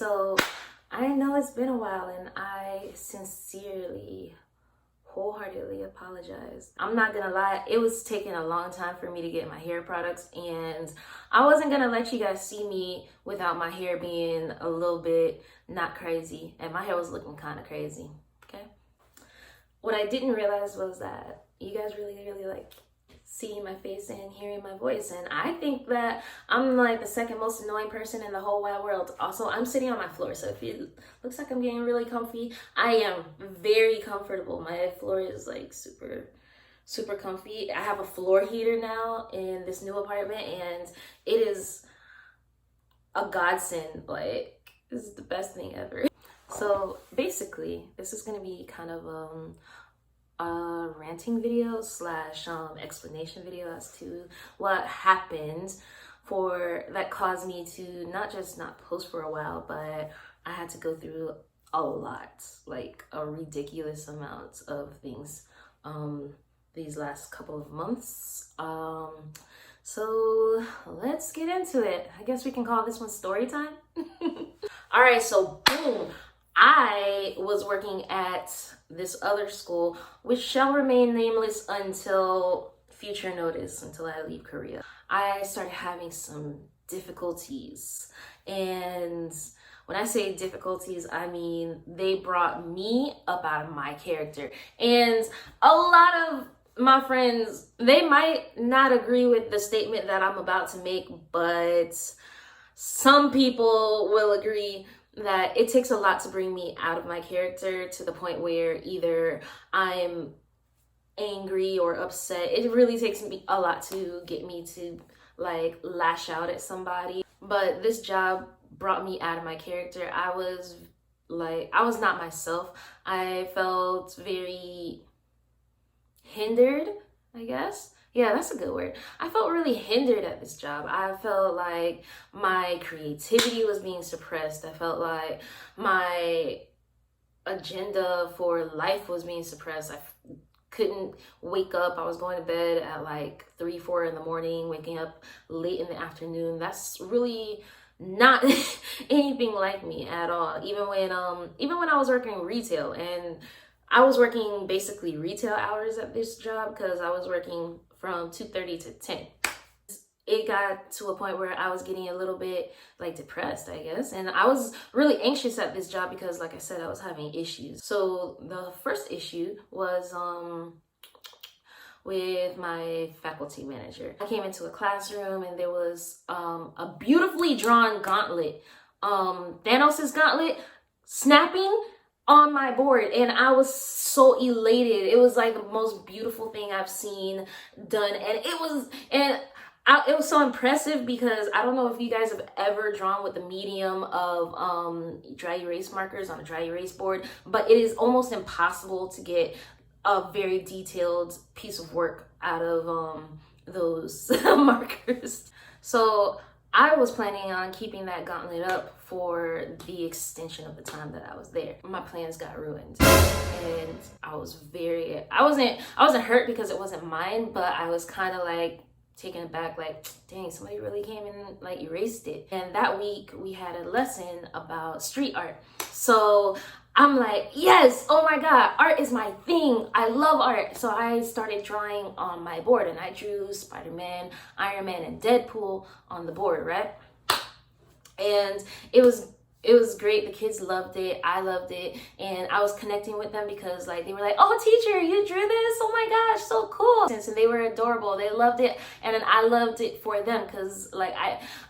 so I know it's been a while and I sincerely, wholeheartedly apologize. I'm not gonna lie, it was taking a long time for me to get my hair products, and I wasn't gonna let you guys see me without my hair being a little bit not crazy, and my hair was looking kind of crazy, okay? What I didn't realize was that you guys really like seeing my face and hearing my voice, and I think that I'm like the second most annoying person in the whole wide world. Also, I'm sitting on my floor, so if it looks like I'm getting really comfy, I am very comfortable. My floor is like super comfy. I have a floor heater now in this new apartment, and it is a godsend. Like, this is the best thing ever. So basically, this is gonna be kind of a ranting video slash explanation video as to what happened that caused me to not just not post for a while, but I had to go through a lot, like a ridiculous amount of things these last couple of months. So let's get into it. I guess we can call this one story time. All right, so boom, I was working at this other school, which shall remain nameless until future notice, until I leave Korea. I started having some difficulties, and when I say difficulties, I mean they brought me up out of my character. And a lot of my friends, they might not agree with the statement that I'm about to make, but some people will agree that it takes a lot to bring me out of my character to the point where either I'm angry or upset. It really takes me a lot to get me to like lash out at somebody. But this job brought me out of my character. I was not myself. I felt very hindered, I guess. Yeah, that's a good word. I felt really hindered at this job. I felt like my creativity was being suppressed. I felt like my agenda for life was being suppressed. I couldn't wake up. I was going to bed at like 3, 4 in the morning, waking up late in the afternoon. That's really not anything like me at all. Even when I was working retail, and I was working basically retail hours at this job because I was working from 2:30 to 10. It got to a point where I was getting a little bit like depressed, I guess. And I was really anxious at this job because, like I said, I was having issues. So the first issue was with my faculty manager. I came into a classroom and there was a beautifully drawn gauntlet, Thanos's gauntlet, snapping on my board, and I was so elated. It was like the most beautiful thing I've seen done, and it was so impressive because I don't know if you guys have ever drawn with the medium of dry erase markers on a dry erase board, but it is almost impossible to get a very detailed piece of work out of those markers. So I was planning on keeping that gauntlet up for the extension of the time that I was there. My plans got ruined, and I wasn't hurt because it wasn't mine, but I was kind of like taken aback, like, dang, somebody really came and like erased it. And that week we had a lesson about street art. So I'm like, yes, oh my God, art is my thing. I love art. So I started drawing on my board, and I drew Spider-Man, Iron Man, and Deadpool on the board, right? And it was great. The kids loved it. I loved it. And I was connecting with them because like they were like, oh, teacher, you drew this? Oh my gosh, so cool. And they were adorable. They loved it. And then I loved it for them because like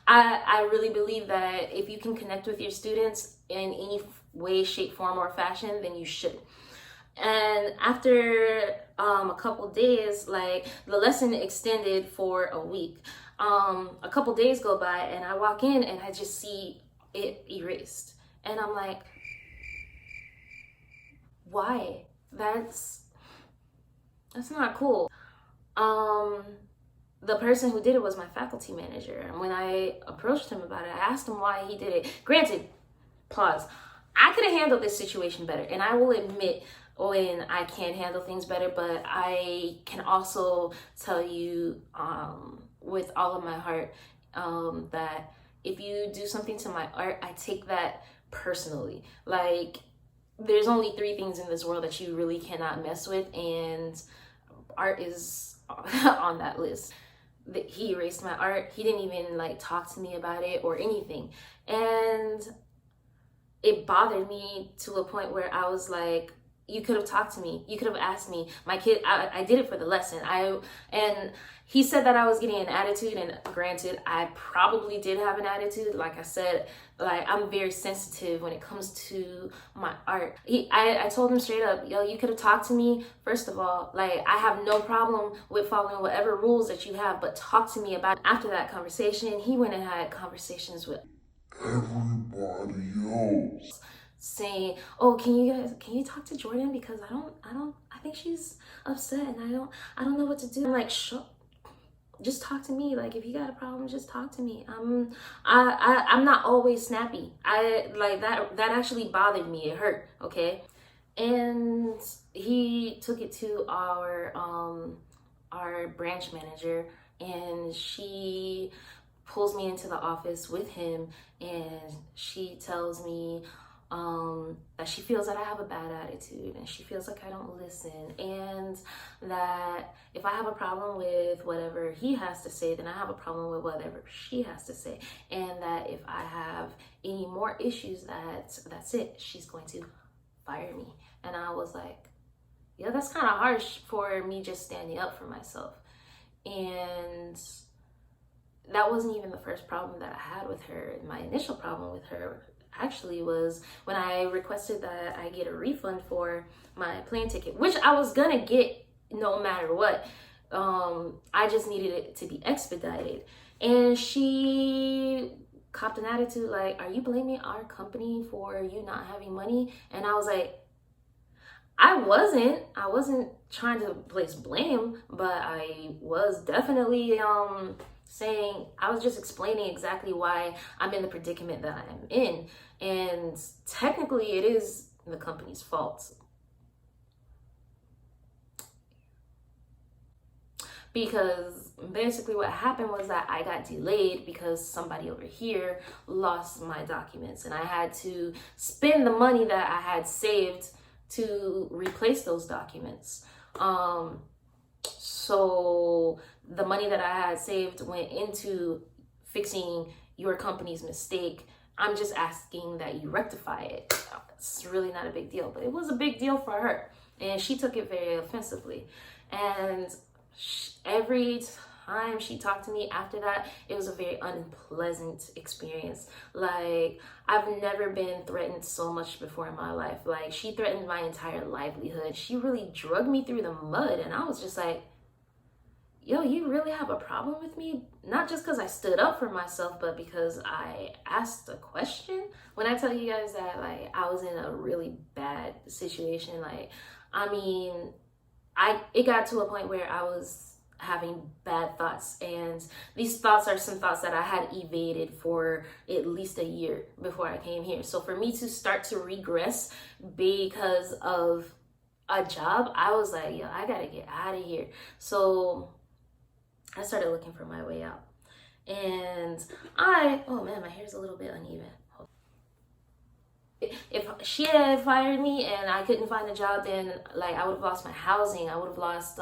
I really believe that if you can connect with your students in any way, shape, form, or fashion, then you should. And after a couple days, like the lesson extended for a week. A couple days go by and I walk in and I just see it erased. And I'm like, why? That's not cool. The person who did it was my faculty manager. And when I approached him about it, I asked him why he did it. Granted, pause. I could have handled this situation better. And I will admit when I can handle things better, but I can also tell you with all of my heart that if you do something to my art, I take that personally. Like, there's only 3 things in this world that you really cannot mess with, and art is on that list. He erased my art. He didn't even like talk to me about it or anything. And it bothered me to a point where I was like, you could have talked to me. You could have asked me. My kid, I did it for the lesson. And he said that I was getting an attitude, and granted, I probably did have an attitude. Like I said, like, I'm very sensitive when it comes to my art. I told him straight up, yo, you could have talked to me. First of all, like, I have no problem with following whatever rules that you have, but talk to me about it. After that conversation, he went and had conversations with everybody else, saying, oh, can you talk to Jourdan, because I think she's upset, and I don't know what to do. I'm like, sure, just talk to me. Like, if you got a problem, just talk to me. I'm not always snappy. I like that actually bothered me. It hurt, okay? And he took it to our branch manager, and she pulls me into the office with him, and she tells me that she feels that I have a bad attitude, and she feels like I don't listen, and that if I have a problem with whatever he has to say, then I have a problem with whatever she has to say, and that if I have any more issues, that's it. She's going to fire me. And I was like, yeah, that's kind of harsh for me just standing up for myself. And that wasn't even the first problem that I had with her. My initial problem with her actually was when I requested that I get a refund for my plane ticket, which I was gonna get no matter what. I just needed it to be expedited. And she copped an attitude like, are you blaming our company for you not having money? And I was like, I wasn't trying to place blame, but I was definitely saying, I was just explaining exactly why I'm in the predicament that I'm in. And technically it is the company's fault, because basically what happened was that I got delayed because somebody over here lost my documents, and I had to spend the money that I had saved to replace those documents. So the money that I had saved went into fixing your company's mistake. I'm just asking that you rectify it. It's really not a big deal, but it was a big deal for her, and she took it very offensively. And every time she talked to me after that, it was a very unpleasant experience. Like, I've never been threatened so much before in my life. Like, she threatened my entire livelihood. She really dragged me through the mud, and I was just like, yo, you really have a problem with me? Not just because I stood up for myself, but because I asked a question. When I tell you guys that, like, I was in a really bad situation, like, I mean, it got to a point where I was having bad thoughts, and these thoughts are some thoughts that I had evaded for at least a year before I came here. So for me to start to regress because of a job, I was like, yo, I gotta get out of here. So I started looking for my way out. And oh man, my hair's a little bit uneven. If she had fired me and I couldn't find a job, then like I would have lost my housing. I would have lost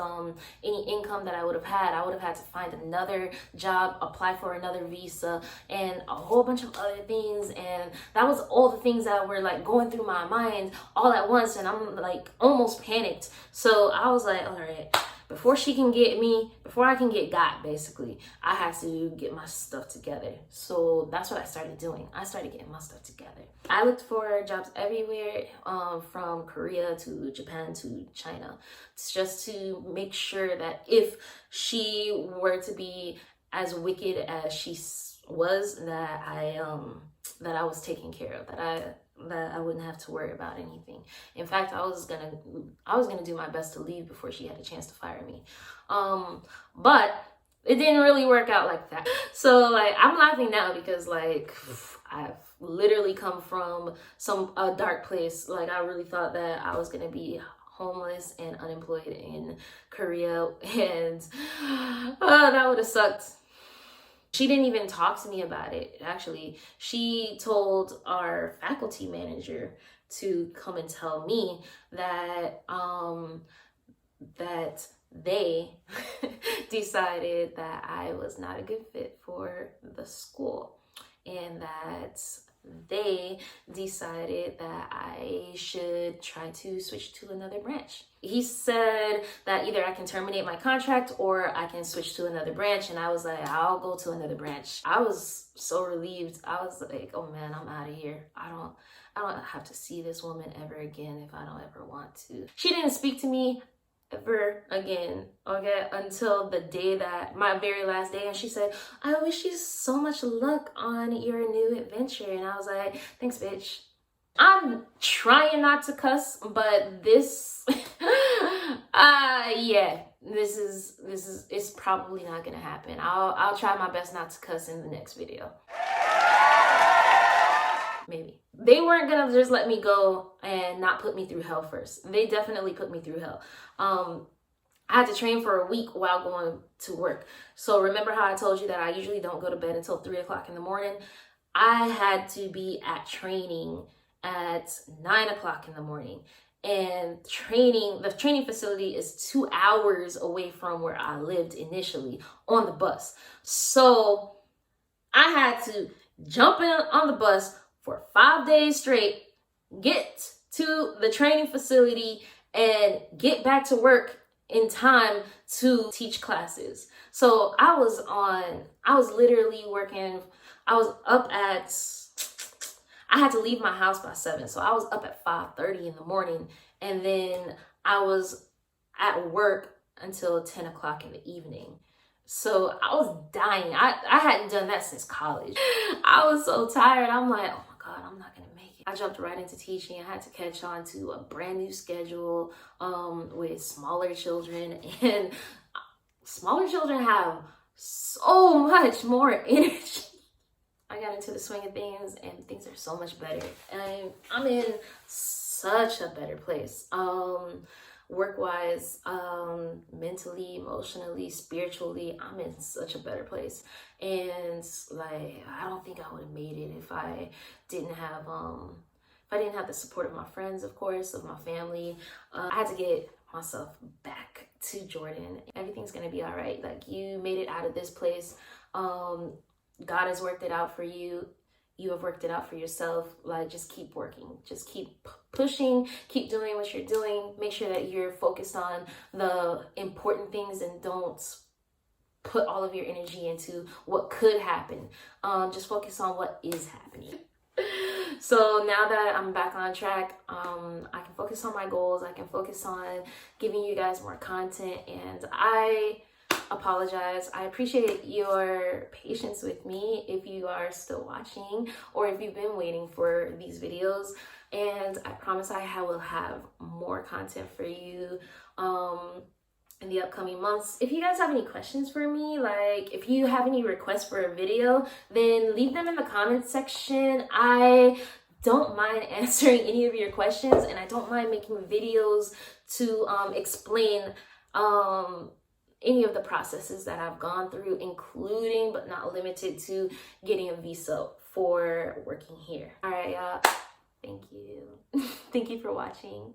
any income that I would have had. I would have had to find another job, apply for another visa, and a whole bunch of other things. And that was all the things that were like going through my mind all at once. And I'm like almost panicked. So I was like, all right, before she can get me, before I can get got, basically, I have to get my stuff together. So that's what I started doing. I started getting my stuff together. I looked for jobs everywhere, from Korea to Japan to China, just to make sure that if she were to be as wicked as she was, that I was taken care of, that I wouldn't have to worry about anything. In fact, I was gonna do my best to leave before she had a chance to fire me. But it didn't really work out like that. So like, I'm laughing now because like, I've literally come from a dark place. Like, I really thought that I was gonna be homeless and unemployed in Korea, and that would have sucked. She didn't even talk to me about it, actually. She told our faculty manager to come and tell me that that they decided that I was not a good fit for the school, and that they decided that I should try to switch to another branch. He said that either I can terminate my contract or I can switch to another branch, and I was like, I'll go to another branch. I was so relieved. I was like, oh man, I'm out of here. I don't have to see this woman ever again if I don't ever want to. She didn't speak to me ever again, okay, until the day that my very last day, and she said, I wish you so much luck on your new adventure. And I was like, thanks, bitch. I'm trying not to cuss, but this yeah, this is it's probably not gonna happen. I'll try my best not to cuss in the next video. Maybe. They weren't gonna just let me go and not put me through hell first. They definitely put me through hell. I had to train for a week while going to work. So remember how I told you that I usually don't go to bed until 3 o'clock in the morning? I had to be at training at 9 o'clock in the morning. And the training facility is 2 hours away from where I lived initially on the bus. So I had to jump in on the bus for 5 days straight, get to the training facility, and get back to work in time to teach classes. So I was literally working. I had to leave my house by 7. So I was up at 5:30 in the morning, and then I was at work until 10 o'clock in the evening. So I was dying. I hadn't done that since college. I was so tired. I'm like, oh my God, I'm not gonna make it. I jumped right into teaching. I had to catch on to a brand new schedule with smaller children, and smaller children have so much more energy. I got into the swing of things, and things are so much better. And I'm in such a better place. Work-wise, mentally, emotionally, spiritually, I'm in such a better place. And like, I don't think I would have made it if I didn't have the support of my friends, of course, of my family. I had to get myself back to Jourdan. Everything's gonna be all right. Like, you made it out of this place. God has worked it out for you. You have worked it out for yourself. Like, just keep working. Just keep pushing. Keep doing what you're doing. Make sure that you're focused on the important things and don't put all of your energy into what could happen. Just focus on what is happening. So now that I'm back on track, I can focus on my goals. I can focus on giving you guys more content, and I apologize. I appreciate your patience with me if you are still watching or if you've been waiting for these videos. And I promise I will have more content for you in the upcoming months. If you guys have any questions for me, like if you have any requests for a video, then leave them in the comments section. I don't mind answering any of your questions, and I don't mind making videos to explain any of the processes that I've gone through, including but not limited to getting a visa for working here. All right, y'all. Thank you. Thank you for watching.